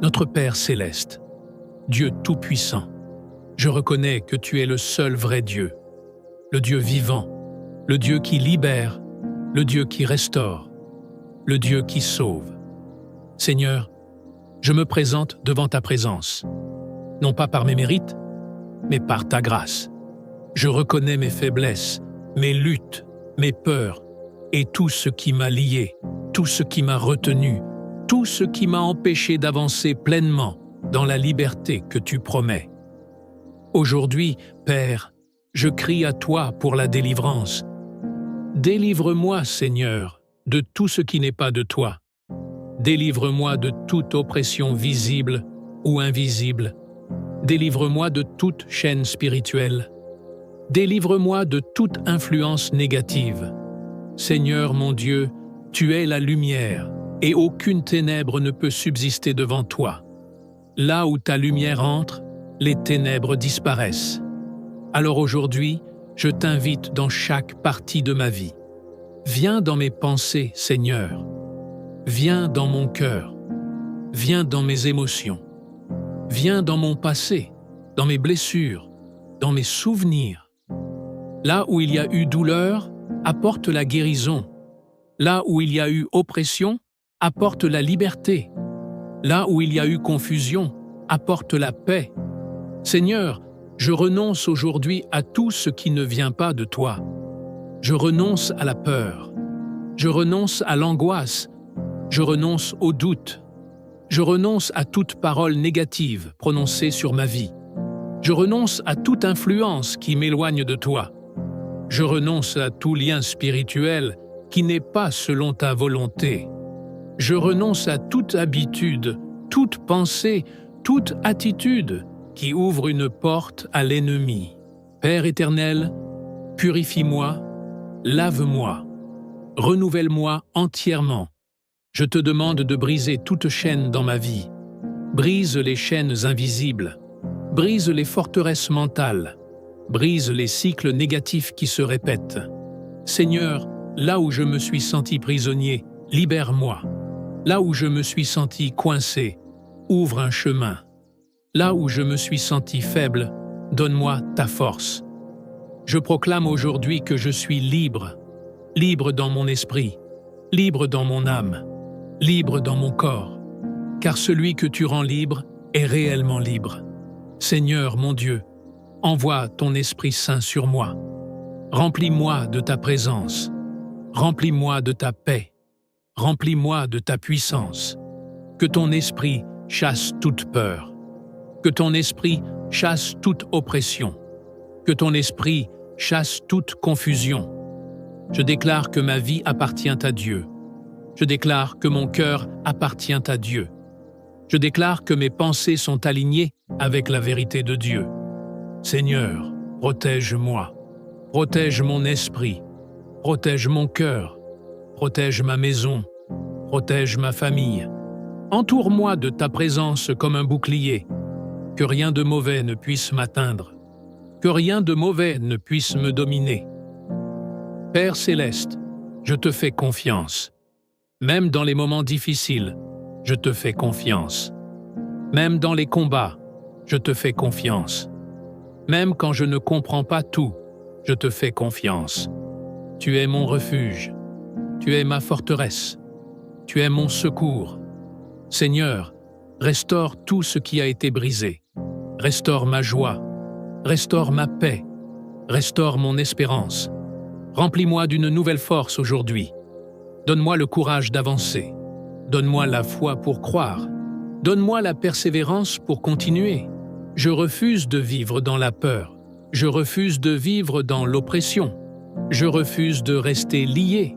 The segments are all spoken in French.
Notre Père céleste, Dieu Tout-Puissant, je reconnais que tu es le seul vrai Dieu, le Dieu vivant, le Dieu qui libère, le Dieu qui restaure, le Dieu qui sauve. Seigneur, je me présente devant ta présence, non pas par mes mérites, mais par ta grâce. Je reconnais mes faiblesses, mes luttes, mes peurs, et tout ce qui m'a lié, tout ce qui m'a retenu, tout ce qui m'a empêché d'avancer pleinement dans la liberté que tu promets. Aujourd'hui, Père, je crie à toi pour la délivrance. Délivre-moi, Seigneur, de tout ce qui n'est pas de toi. Délivre-moi de toute oppression visible ou invisible. Délivre-moi de toute chaîne spirituelle. Délivre-moi de toute influence négative. Seigneur mon Dieu, tu es la lumière, et aucune ténèbre ne peut subsister devant toi. Là où ta lumière entre, les ténèbres disparaissent. Alors aujourd'hui, je t'invite dans chaque partie de ma vie. Viens dans mes pensées, Seigneur. Viens dans mon cœur. Viens dans mes émotions. Viens dans mon passé, dans mes blessures, dans mes souvenirs. Là où il y a eu douleur, apporte la guérison. Là où il y a eu oppression, apporte la liberté. Là où il y a eu confusion, apporte la paix. Seigneur, je renonce aujourd'hui à tout ce qui ne vient pas de toi. Je renonce à la peur. Je renonce à l'angoisse. Je renonce au doute. Je renonce à toute parole négative prononcée sur ma vie. Je renonce à toute influence qui m'éloigne de toi. Je renonce à tout lien spirituel qui n'est pas selon ta volonté. Je renonce à toute habitude, toute pensée, toute attitude qui ouvre une porte à l'ennemi. Père éternel, purifie-moi, lave-moi, renouvelle-moi entièrement. Je te demande de briser toute chaîne dans ma vie. Brise les chaînes invisibles. Brise les forteresses mentales. Brise les cycles négatifs qui se répètent. Seigneur, là où je me suis senti prisonnier, libère-moi. Là où je me suis senti coincé, ouvre un chemin. Là où je me suis senti faible, donne-moi ta force. Je proclame aujourd'hui que je suis libre, libre dans mon esprit, libre dans mon âme, libre dans mon corps, car celui que tu rends libre est réellement libre. Seigneur mon Dieu, envoie ton Esprit Saint sur moi. Remplis-moi de ta présence. Remplis-moi de ta paix. Remplis-moi de ta puissance. Que ton esprit chasse toute peur. Que ton esprit chasse toute oppression. Que ton esprit chasse toute confusion. Je déclare que ma vie appartient à Dieu. Je déclare que mon cœur appartient à Dieu. Je déclare que mes pensées sont alignées avec la vérité de Dieu. Seigneur, protège-moi. Protège mon esprit. Protège mon cœur. Protège ma maison. Protège ma famille. Entoure-moi de ta présence comme un bouclier. Que rien de mauvais ne puisse m'atteindre. Que rien de mauvais ne puisse me dominer. Père céleste, je te fais confiance. Même dans les moments difficiles, je te fais confiance. Même dans les combats, je te fais confiance. Même quand je ne comprends pas tout, je te fais confiance. Tu es mon refuge. Tu es ma forteresse. Tu es mon secours. Seigneur, restaure tout ce qui a été brisé. Restaure ma joie. Restaure ma paix. Restaure mon espérance. Remplis-moi d'une nouvelle force aujourd'hui. Donne-moi le courage d'avancer. Donne-moi la foi pour croire. Donne-moi la persévérance pour continuer. Je refuse de vivre dans la peur. Je refuse de vivre dans l'oppression. Je refuse de rester lié.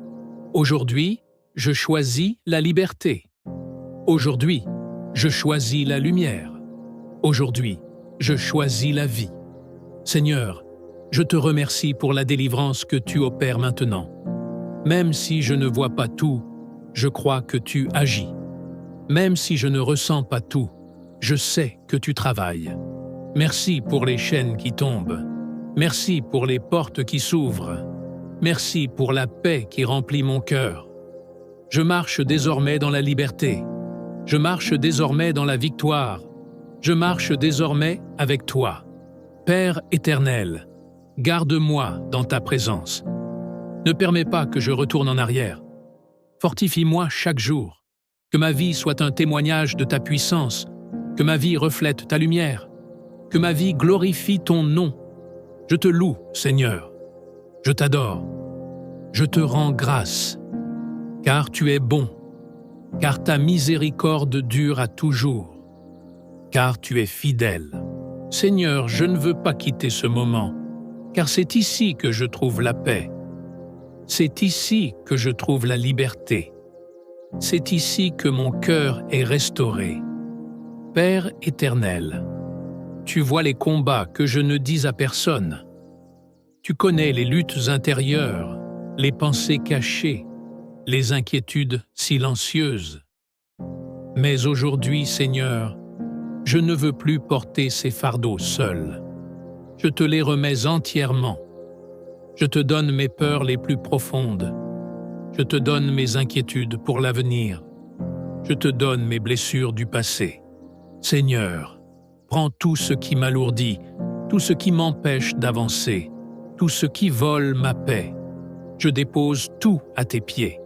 Aujourd'hui, je choisis la liberté. Aujourd'hui, je choisis la lumière. Aujourd'hui, je choisis la vie. Seigneur, je te remercie pour la délivrance que tu opères maintenant. Même si je ne vois pas tout, je crois que tu agis. Même si je ne ressens pas tout, je sais que tu travailles. Merci pour les chaînes qui tombent. Merci pour les portes qui s'ouvrent. Merci pour la paix qui remplit mon cœur. Je marche désormais dans la liberté. Je marche désormais dans la victoire. Je marche désormais avec toi. Père éternel, garde-moi dans ta présence. Ne permets pas que je retourne en arrière. Fortifie-moi chaque jour. Que ma vie soit un témoignage de ta puissance. Que ma vie reflète ta lumière. Que ma vie glorifie ton nom. Je te loue, Seigneur. Je t'adore. Je te rends grâce. Car tu es bon. Car ta miséricorde dure à toujours. Car tu es fidèle. Seigneur, je ne veux pas quitter ce moment, car c'est ici que je trouve la paix. C'est ici que je trouve la liberté. C'est ici que mon cœur est restauré. Père éternel, tu vois les combats que je ne dis à personne. Tu connais les luttes intérieures, les pensées cachées, les inquiétudes silencieuses. Mais aujourd'hui, Seigneur, je ne veux plus porter ces fardeaux seul. Je te les remets entièrement. Je te donne mes peurs les plus profondes. Je te donne mes inquiétudes pour l'avenir. Je te donne mes blessures du passé. Seigneur, prends tout ce qui m'alourdit, tout ce qui m'empêche d'avancer, tout ce qui vole ma paix. Je dépose tout à tes pieds.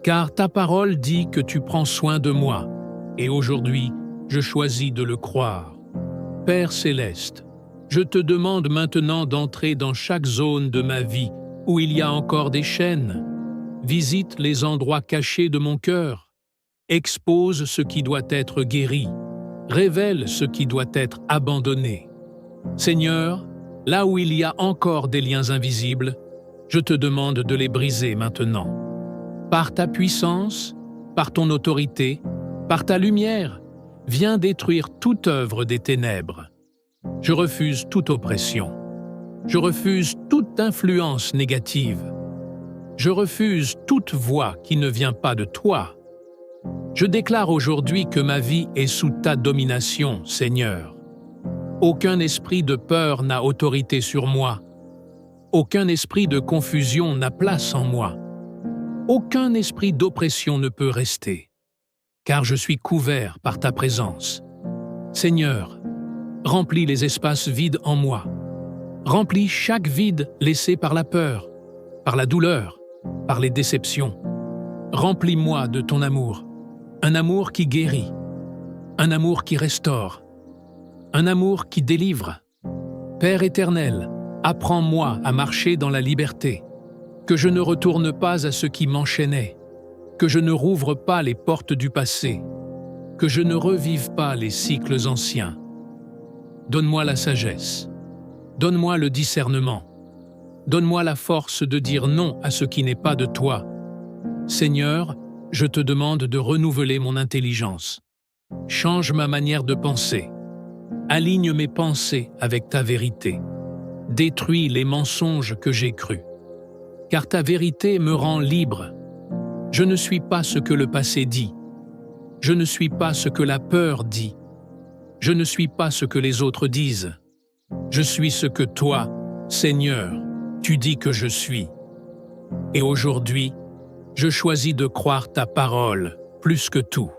Car ta parole dit que tu prends soin de moi, et aujourd'hui, je choisis de le croire. Père céleste, je te demande maintenant d'entrer dans chaque zone de ma vie où il y a encore des chaînes. Visite les endroits cachés de mon cœur. Expose ce qui doit être guéri. Révèle ce qui doit être abandonné. Seigneur, là où il y a encore des liens invisibles, je te demande de les briser maintenant. Par ta puissance, par ton autorité, par ta lumière, viens détruire toute œuvre des ténèbres. Je refuse toute oppression. Je refuse toute influence négative. Je refuse toute voix qui ne vient pas de toi. Je déclare aujourd'hui que ma vie est sous ta domination, Seigneur. Aucun esprit de peur n'a autorité sur moi. Aucun esprit de confusion n'a place en moi. Aucun esprit d'oppression ne peut rester, car je suis couvert par ta présence. Seigneur, remplis les espaces vides en moi. Remplis chaque vide laissé par la peur, par la douleur, par les déceptions. Remplis-moi de ton amour, un amour qui guérit, un amour qui restaure, un amour qui délivre. Père éternel, apprends-moi à marcher dans la liberté, que je ne retourne pas à ce qui m'enchaînait, que je ne rouvre pas les portes du passé, que je ne revive pas les cycles anciens. Donne-moi la sagesse, donne-moi le discernement, donne-moi la force de dire non à ce qui n'est pas de toi. Seigneur, je te demande de renouveler mon intelligence. Change ma manière de penser. Aligne mes pensées avec ta vérité. Détruis les mensonges que j'ai crus. Car ta vérité me rend libre. Je ne suis pas ce que le passé dit. Je ne suis pas ce que la peur dit. Je ne suis pas ce que les autres disent. Je suis ce que toi, Seigneur, tu dis que je suis. Et aujourd'hui, je choisis de croire ta parole plus que tout.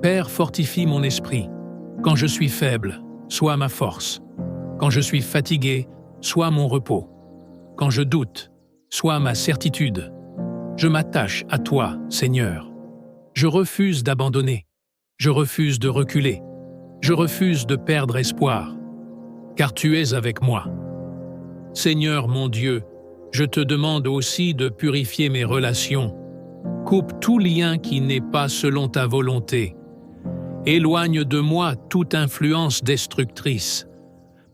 Père, fortifie mon esprit. Quand je suis faible, sois ma force. Quand je suis fatigué, sois mon repos. Quand je doute, sois ma certitude. Je m'attache à toi, Seigneur. Je refuse d'abandonner. Je refuse de reculer. Je refuse de perdre espoir. Car tu es avec moi. Seigneur mon Dieu, je te demande aussi de purifier mes relations. Coupe tout lien qui n'est pas selon ta volonté. Éloigne de moi toute influence destructrice.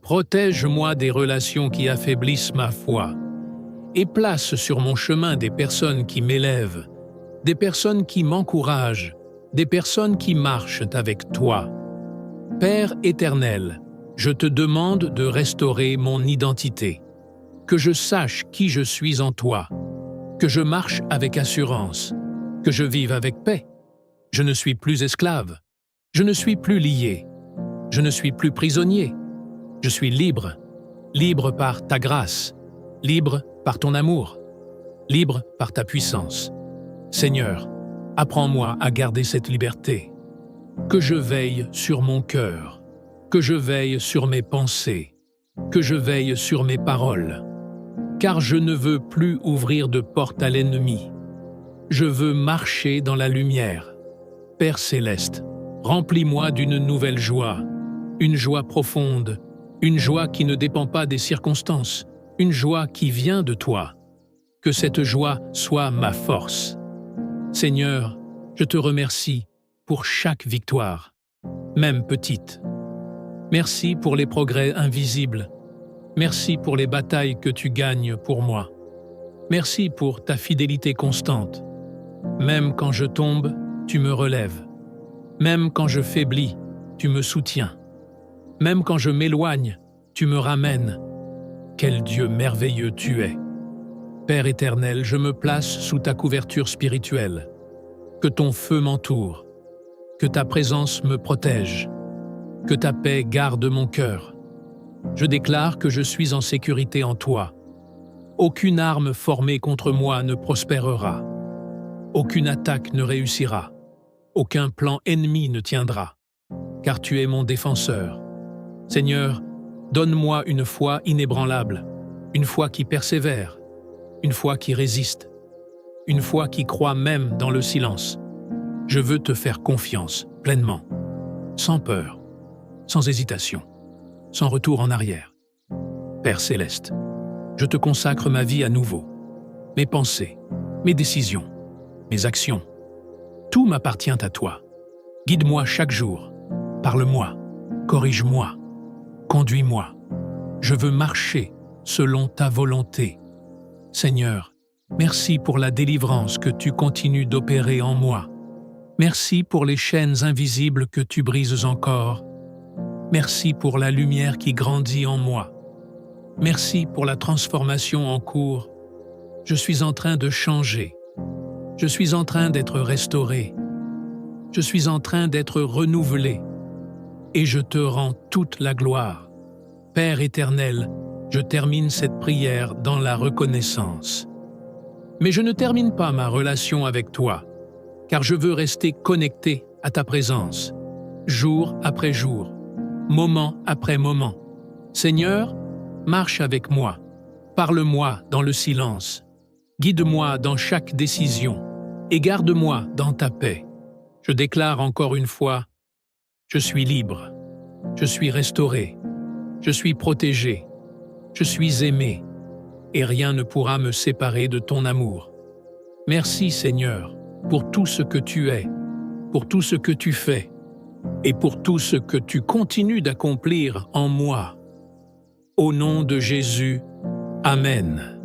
Protège-moi des relations qui affaiblissent ma foi. Et place sur mon chemin des personnes qui m'élèvent, des personnes qui m'encouragent, des personnes qui marchent avec toi. Père éternel, je te demande de restaurer mon identité, que je sache qui je suis en toi, que je marche avec assurance, que je vive avec paix. Je ne suis plus esclave, je ne suis plus lié, je ne suis plus prisonnier, je suis libre, libre par ta grâce, libre par ton amour, libre par ta puissance. Seigneur, apprends-moi à garder cette liberté. que je veille sur mon cœur, que je veille sur mes pensées, que je veille sur mes paroles, car je ne veux plus ouvrir de porte à l'ennemi. Je veux marcher dans la lumière. Père céleste, remplis-moi d'une nouvelle joie, une joie profonde, une joie qui ne dépend pas des circonstances, une joie qui vient de toi. Que cette joie soit ma force. Seigneur, je te remercie pour chaque victoire, même petite. Merci pour les progrès invisibles. Merci pour les batailles que tu gagnes pour moi. Merci pour ta fidélité constante. Même quand je tombe, tu me relèves. Même quand je faiblis, tu me soutiens. Même quand je m'éloigne, tu me ramènes. Quel Dieu merveilleux tu es! Père éternel, je me place sous ta couverture spirituelle. Que ton feu m'entoure, que ta présence me protège, que ta paix garde mon cœur. Je déclare que je suis en sécurité en toi. Aucune arme formée contre moi ne prospérera. Aucune attaque ne réussira. Aucun plan ennemi ne tiendra, car tu es mon défenseur. Seigneur, donne-moi une foi inébranlable, une foi qui persévère, une foi qui résiste, une foi qui croit même dans le silence. Je veux te faire confiance pleinement, sans peur, sans hésitation, sans retour en arrière. Père céleste, je te consacre ma vie à nouveau, mes pensées, mes décisions, mes actions. Tout m'appartient à toi. Guide-moi chaque jour, parle-moi, corrige-moi, conduis-moi. Je veux marcher selon ta volonté. Seigneur, merci pour la délivrance que tu continues d'opérer en moi. Merci pour les chaînes invisibles que tu brises encore. Merci pour la lumière qui grandit en moi. Merci pour la transformation en cours. Je suis en train de changer. Je suis en train d'être restauré. Je suis en train d'être renouvelé. Et je te rends toute la gloire. Père éternel, je termine cette prière dans la reconnaissance. Mais je ne termine pas ma relation avec toi, car je veux rester connecté à ta présence, jour après jour, moment après moment. Seigneur, marche avec moi, parle-moi dans le silence, guide-moi dans chaque décision et garde-moi dans ta paix. Je déclare encore une fois, je suis libre, je suis restauré, je suis protégé, je suis aimé, et rien ne pourra me séparer de ton amour. Merci Seigneur, pour tout ce que tu es, pour tout ce que tu fais, et pour tout ce que tu continues d'accomplir en moi. Au nom de Jésus, Amen.